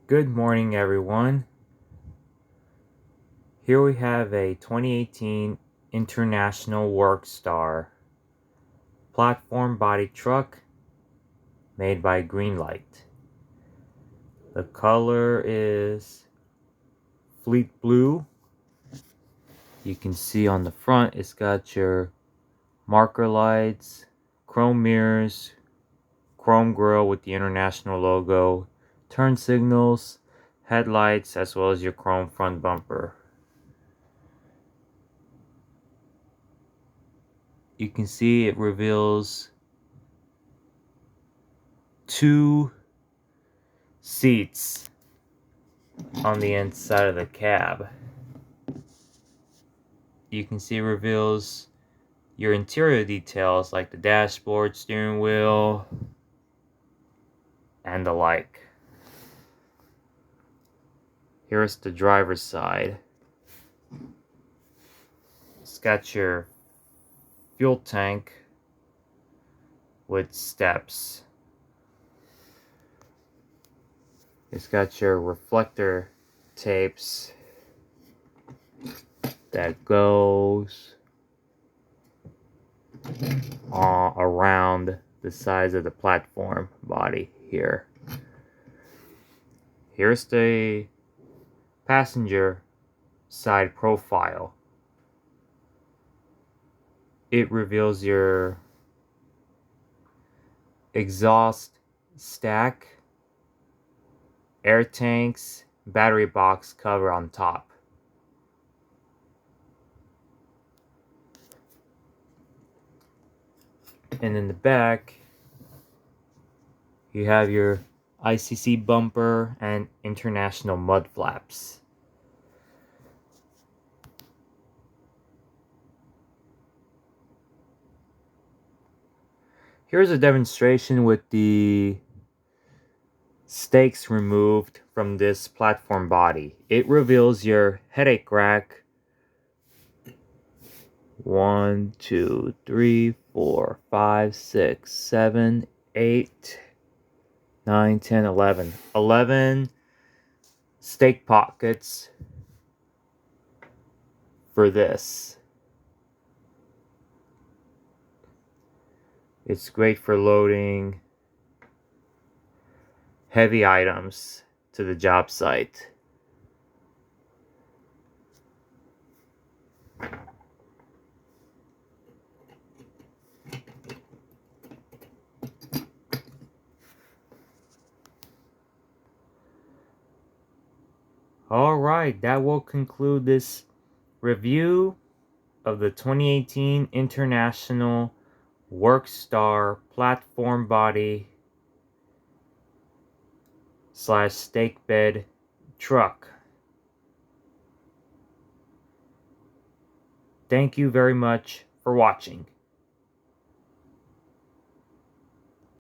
Good morning, everyone. Here we have a 2018 International Workstar platform body truck made by Greenlight. The color is Fleet Blue. You can see on the front it's got your marker lights, chrome mirrors, chrome grille with the International logo, turn signals, headlights, as well as your chrome front bumper. You can see it reveals 2 seats on the inside of the cab. You can see it reveals your interior details like the dashboard, steering wheel, and the like. Here's the driver's side. It's got your fuel tank with steps. It's got your reflector tapes that goes around the sides of the platform body here. Here's the passenger side profile. It reveals your exhaust stack, air tanks, battery box cover on top. And in the back, you have your ICC bumper and International mud flaps. Here's a demonstration with the stakes removed from this platform body. It reveals your headache rack. 1, 2, 3, 4, 5, 6, 7, 8, 9, 10, 11. 11 stake pockets for this. It's great for loading heavy items to the job site. Alright, that will conclude this review of the 2018 International Workstar platform body / stake bed truck. Thank you very much for watching.